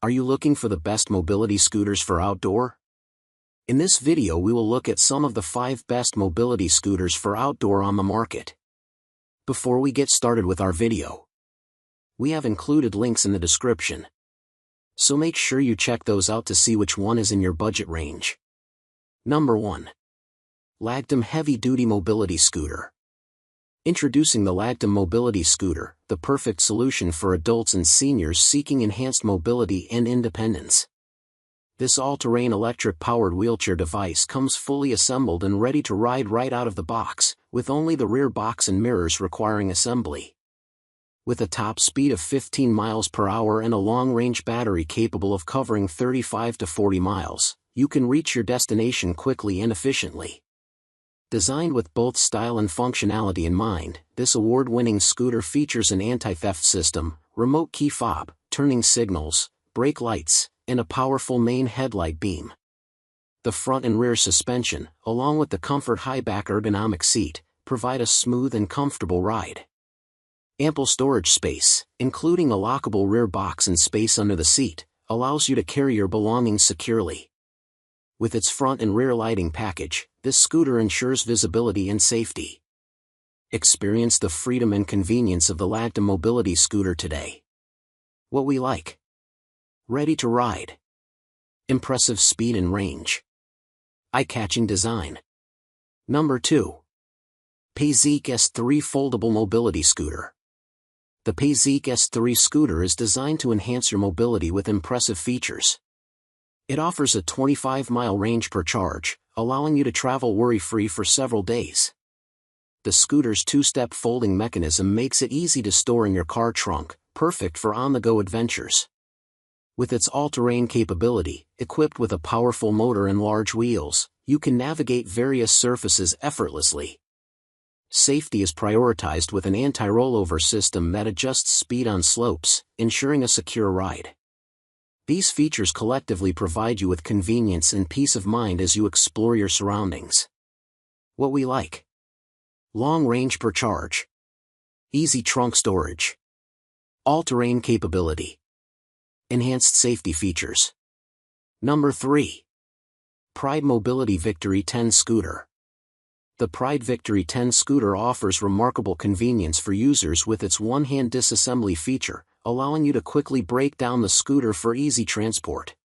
Are you looking for the best mobility scooters for outdoor? In this video we will look at some of the 5 best mobility scooters for outdoor on the market. Before we get started with our video, we have included links in the description, so make sure you check those out to see which one is in your budget range. Number 1. LAGTOM Heavy-Duty Mobility Scooter. Introducing the LAGTOM Mobility Scooter, the perfect solution for adults and seniors seeking enhanced mobility and independence. This all-terrain electric-powered wheelchair device comes fully assembled and ready to ride right out of the box, with only the rear box and mirrors requiring assembly. With a top speed of 15 miles per hour and a long-range battery capable of covering 35 to 40 miles, you can reach your destination quickly and efficiently. Designed with both style and functionality in mind, this award-winning scooter features an anti-theft system, remote key fob, turning signals, brake lights, and a powerful main headlight beam. The front and rear suspension, along with the comfort high-back ergonomic seat, provide a smooth and comfortable ride. Ample storage space, including a lockable rear box and space under the seat, allows you to carry your belongings securely. With its front and rear lighting package, this scooter ensures visibility and safety. Experience the freedom and convenience of the LAGTOM mobility scooter today. What we like. Ready to ride. Impressive speed and range. Eye-catching design. Number 2. Paiseec S3 Foldable Mobility Scooter. The Paiseec S3 scooter is designed to enhance your mobility with impressive features. It offers a 25-mile range per charge, allowing you to travel worry-free for several days. The scooter's 2-step folding mechanism makes it easy to store in your car trunk, perfect for on-the-go adventures. With its all-terrain capability, equipped with a powerful motor and large wheels, you can navigate various surfaces effortlessly. Safety is prioritized with an anti-rollover system that adjusts speed on slopes, ensuring a secure ride. These features collectively provide you with convenience and peace of mind as you explore your surroundings. What we like. Long range per charge. Easy trunk storage. All-terrain capability. Enhanced safety features. Number 3. Pride Mobility Victory 10 Scooter. The Pride Victory 10 scooter offers remarkable convenience for users with its one-hand disassembly feature, allowing you to quickly break down the scooter for easy transport.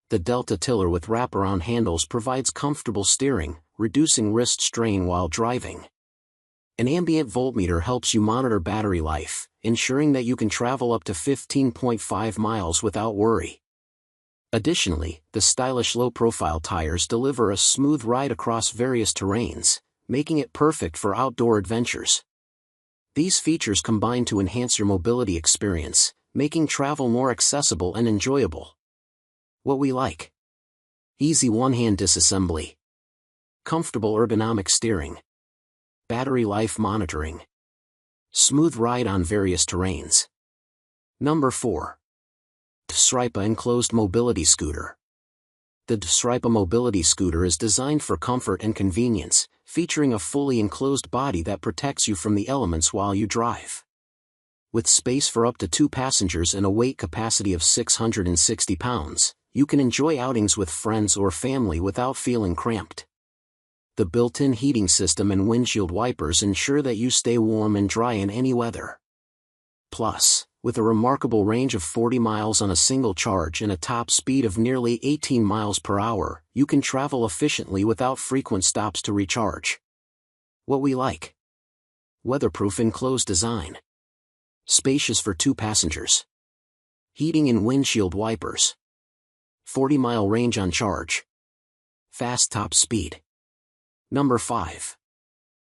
The Delta tiller with wraparound handles provides comfortable steering, reducing wrist strain while driving. An ambient voltmeter helps you monitor battery life, ensuring that you can travel up to 15.5 miles without worry. Additionally, the stylish low-profile tires deliver a smooth ride across various terrains, making it perfect for outdoor adventures. These features combine to enhance your mobility experience, making travel more accessible and enjoyable. What we like. Easy one-hand disassembly. Comfortable ergonomic steering. Battery life monitoring. Smooth ride on various terrains. Number 4. Dvsripa Enclosed Mobility Scooter. The Dvsripa mobility scooter is designed for comfort and convenience, featuring a fully enclosed body that protects you from the elements while you drive. With space for up to 2 passengers and a weight capacity of 660 pounds, you can enjoy outings with friends or family without feeling cramped. The built-in heating system and windshield wipers ensure that you stay warm and dry in any weather. Plus, with a remarkable range of 40 miles on a single charge and a top speed of nearly 18 miles per hour, you can travel efficiently without frequent stops to recharge. What we like. Weatherproof enclosed design. Spacious for 2 passengers. Heating and windshield wipers. 40-mile range on charge. Fast top speed. Number 5.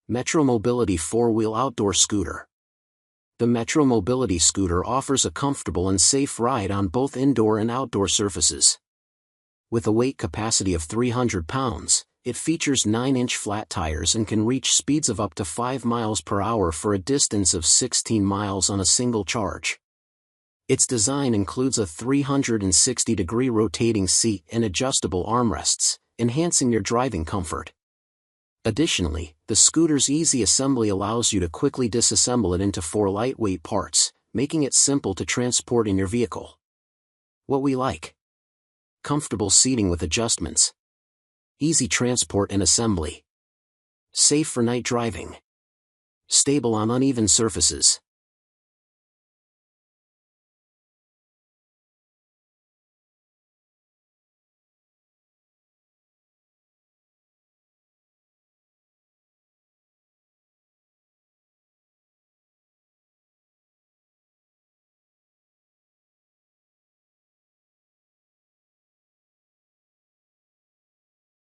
Metro Mobility 4-Wheel Outdoor Scooter. The Metro Mobility scooter offers a comfortable and safe ride on both indoor and outdoor surfaces. With a weight capacity of 300 pounds, it features 9-inch flat tires and can reach speeds of up to 5 miles per hour for a distance of 16 miles on a single charge. Its design includes a 360-degree rotating seat and adjustable armrests, enhancing your driving comfort. Additionally, the scooter's easy assembly allows you to quickly disassemble it into 4 lightweight parts, making it simple to transport in your vehicle. What we like. Comfortable seating with adjustments. Easy transport and assembly. Safe for night driving. Stable on uneven surfaces.